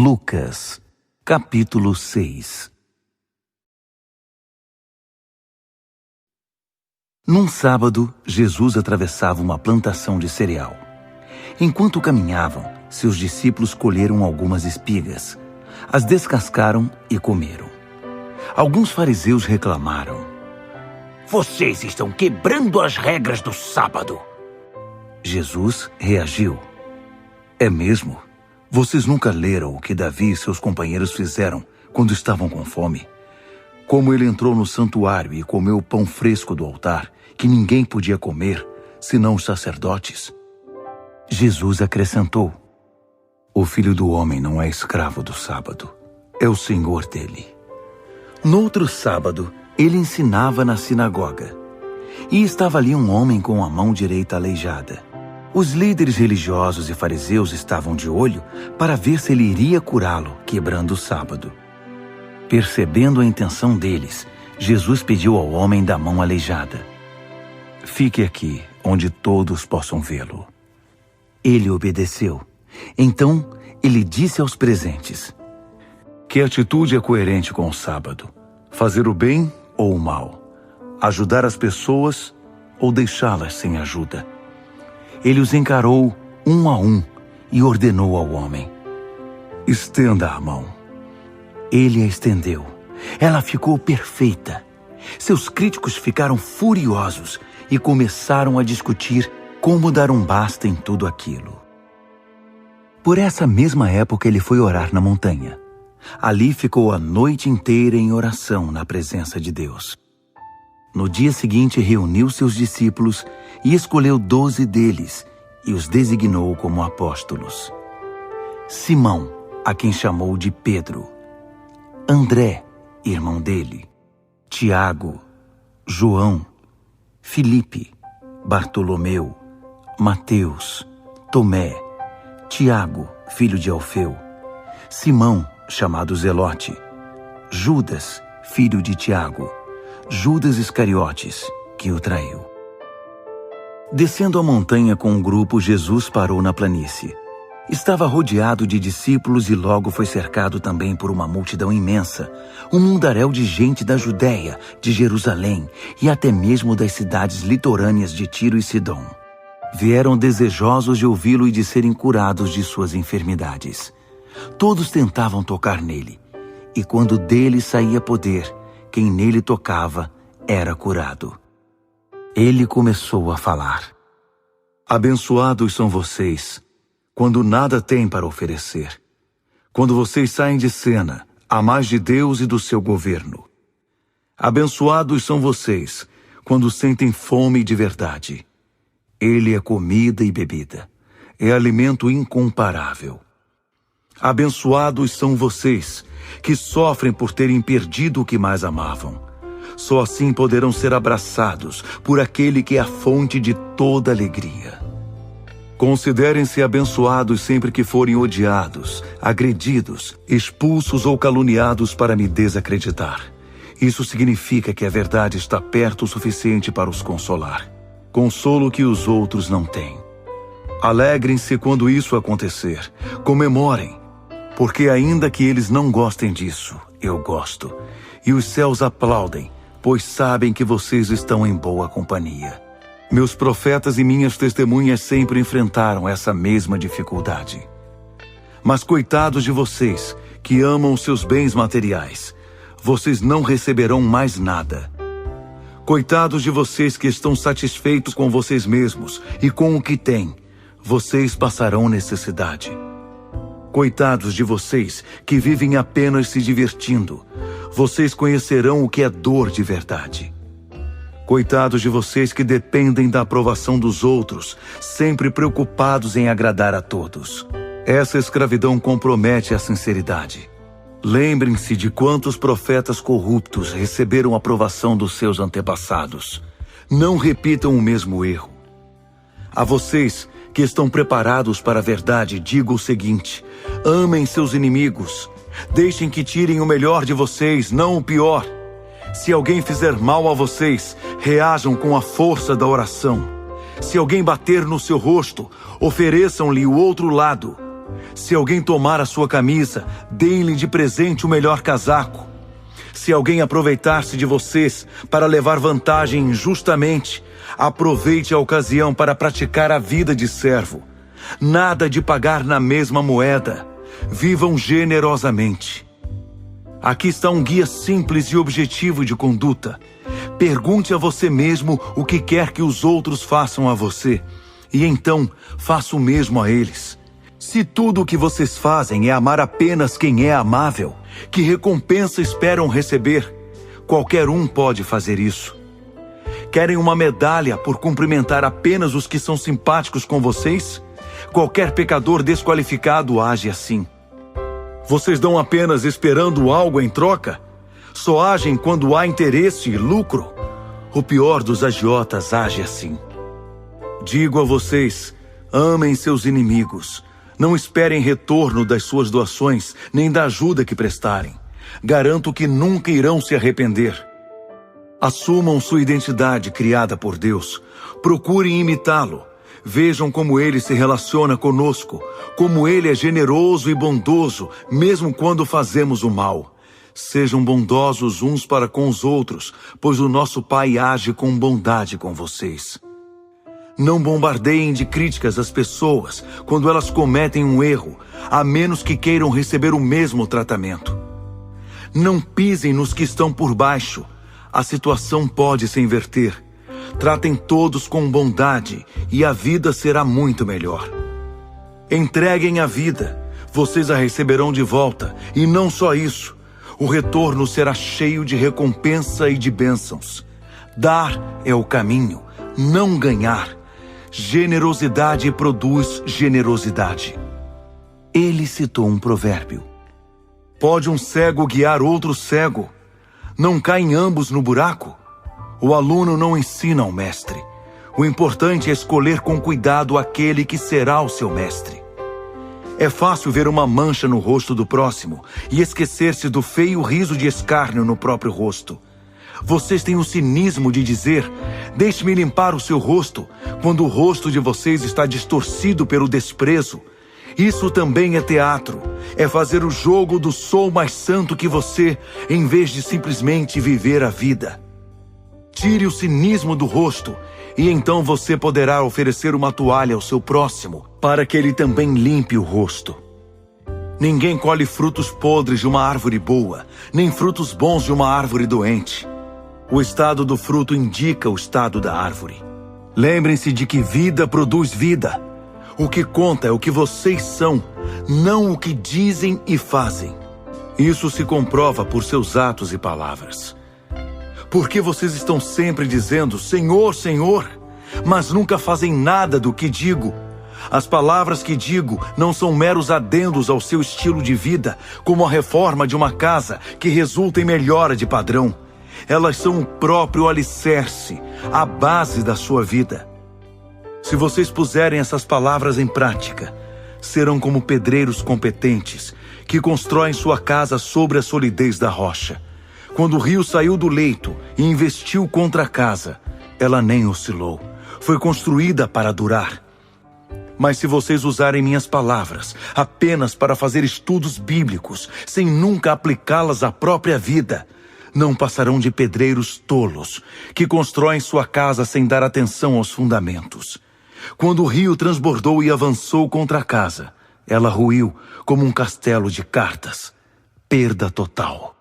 Lucas, capítulo 6. Num sábado, Jesus atravessava uma plantação de cereal. Enquanto caminhavam, seus discípulos colheram algumas espigas, as descascaram e comeram. Alguns fariseus reclamaram: "Vocês estão quebrando as regras do sábado." Jesus reagiu: "É mesmo? Vocês nunca leram o que Davi e seus companheiros fizeram quando estavam com fome? Como ele entrou no santuário e comeu o pão fresco do altar, que ninguém podia comer, senão os sacerdotes?" Jesus acrescentou: "O Filho do Homem não é escravo do sábado, é o Senhor dele." No outro sábado, ele ensinava na sinagoga. E estava ali um homem com a mão direita aleijada. Os líderes religiosos e fariseus estavam de olho para ver se ele iria curá-lo, quebrando o sábado. Percebendo a intenção deles, Jesus pediu ao homem da mão aleijada: "Fique aqui, onde todos possam vê-lo." Ele obedeceu. Então, ele disse aos presentes: "Que atitude é coerente com o sábado? Fazer o bem ou o mal? Ajudar as pessoas ou deixá-las sem ajuda?" Ele os encarou um a um e ordenou ao homem: "Estenda a mão." Ele a estendeu. Ela ficou perfeita. Seus críticos ficaram furiosos e começaram a discutir como dar um basta em tudo aquilo. Por essa mesma época ele foi orar na montanha. Ali ficou a noite inteira em oração na presença de Deus. No dia seguinte reuniu seus discípulos e escolheu 12 deles e os designou como apóstolos: Simão, a quem chamou de Pedro; André, irmão dele; Tiago; João; Filipe; Bartolomeu; Mateus; Tomé; Tiago, filho de Alfeu; Simão, chamado Zelote; Judas, filho de Tiago; Judas Iscariotes, que o traiu. Descendo a montanha com um grupo, Jesus parou na planície. Estava rodeado de discípulos e logo foi cercado também por uma multidão imensa, um mundaréu de gente da Judéia, de Jerusalém e até mesmo das cidades litorâneas de Tiro e Sidom. Vieram desejosos de ouvi-lo e de serem curados de suas enfermidades. Todos tentavam tocar nele, e quando dele saía poder, quem nele tocava era curado. Ele começou a falar: "Abençoados são vocês, quando nada têm para oferecer. Quando vocês saem de cena, a mais de Deus e do seu governo. Abençoados são vocês, quando sentem fome de verdade. Ele é comida e bebida, é alimento incomparável. Abençoados são vocês, que sofrem por terem perdido o que mais amavam. Só assim poderão ser abraçados por aquele que é a fonte de toda alegria. Considerem-se abençoados sempre que forem odiados, agredidos, expulsos ou caluniados para me desacreditar. Isso significa que a verdade está perto o suficiente para os consolar. Consolo que os outros não têm. Alegrem-se quando isso acontecer. Comemorem, porque ainda que eles não gostem disso, eu gosto. E os céus aplaudem, pois sabem que vocês estão em boa companhia. Meus profetas e minhas testemunhas sempre enfrentaram essa mesma dificuldade. Mas coitados de vocês, que amam os seus bens materiais, vocês não receberão mais nada. Coitados de vocês que estão satisfeitos com vocês mesmos e com o que têm, vocês passarão necessidade. Coitados de vocês que vivem apenas se divertindo, vocês conhecerão o que é dor de verdade. Coitados de vocês que dependem da aprovação dos outros, sempre preocupados em agradar a todos. Essa escravidão compromete a sinceridade. Lembrem-se de quantos profetas corruptos receberam a aprovação dos seus antepassados. Não repitam o mesmo erro. A vocês que estão preparados para a verdade, digo o seguinte: amem seus inimigos. Deixem que tirem o melhor de vocês, não o pior. Se alguém fizer mal a vocês, reajam com a força da oração. Se alguém bater no seu rosto, ofereçam-lhe o outro lado. Se alguém tomar a sua camisa, deem-lhe de presente o melhor casaco. Se alguém aproveitar-se de vocês para levar vantagem injustamente, aproveite a ocasião para praticar a vida de servo. Nada de pagar na mesma moeda. Vivam generosamente. Aqui está um guia simples e objetivo de conduta. Pergunte a você mesmo o que quer que os outros façam a você, e então faça o mesmo a eles. Se tudo o que vocês fazem é amar apenas quem é amável, que recompensa esperam receber? Qualquer um pode fazer isso. Querem uma medalha por cumprimentar apenas os que são simpáticos com vocês? Qualquer pecador desqualificado age assim. Vocês dão apenas esperando algo em troca? Só agem quando há interesse e lucro? O pior dos agiotas age assim. Digo a vocês, amem seus inimigos. Não esperem retorno das suas doações, nem da ajuda que prestarem. Garanto que nunca irão se arrepender. Assumam sua identidade criada por Deus. Procurem imitá-lo. Vejam como ele se relaciona conosco, como ele é generoso e bondoso, mesmo quando fazemos o mal. Sejam bondosos uns para com os outros, pois o nosso Pai age com bondade com vocês. Não bombardeiem de críticas as pessoas quando elas cometem um erro, a menos que queiram receber o mesmo tratamento. Não pisem nos que estão por baixo. A situação pode se inverter. Tratem todos com bondade e a vida será muito melhor. Entreguem a vida, vocês a receberão de volta, e não só isso. O retorno será cheio de recompensa e de bênçãos. Dar é o caminho, não ganhar. Generosidade produz generosidade. Ele citou um provérbio. Pode um cego guiar outro cego? Não caem ambos no buraco? O aluno não ensina ao mestre. O importante é escolher com cuidado aquele que será o seu mestre. É fácil ver uma mancha no rosto do próximo e esquecer-se do feio riso de escárnio no próprio rosto. Vocês têm o cinismo de dizer, deixe-me limpar o seu rosto, quando o rosto de vocês está distorcido pelo desprezo. Isso também é teatro. É fazer o jogo do sou mais santo que você, em vez de simplesmente viver a vida. Tire o cinismo do rosto, e então você poderá oferecer uma toalha ao seu próximo, para que ele também limpe o rosto. Ninguém colhe frutos podres de uma árvore boa, nem frutos bons de uma árvore doente. O estado do fruto indica o estado da árvore. Lembrem-se de que vida produz vida. O que conta é o que vocês são, não o que dizem e fazem. Isso se comprova por seus atos e palavras. Por que vocês estão sempre dizendo, Senhor, Senhor, mas nunca fazem nada do que digo? As palavras que digo não são meros adendos ao seu estilo de vida, como a reforma de uma casa que resulta em melhora de padrão. Elas são o próprio alicerce, a base da sua vida. Se vocês puserem essas palavras em prática, serão como pedreiros competentes que constroem sua casa sobre a solidez da rocha. Quando o rio saiu do leito e investiu contra a casa, ela nem oscilou. Foi construída para durar. Mas se vocês usarem minhas palavras apenas para fazer estudos bíblicos, sem nunca aplicá-las à própria vida, não passarão de pedreiros tolos, que constroem sua casa sem dar atenção aos fundamentos. Quando o rio transbordou e avançou contra a casa, ela ruiu como um castelo de cartas. Perda total.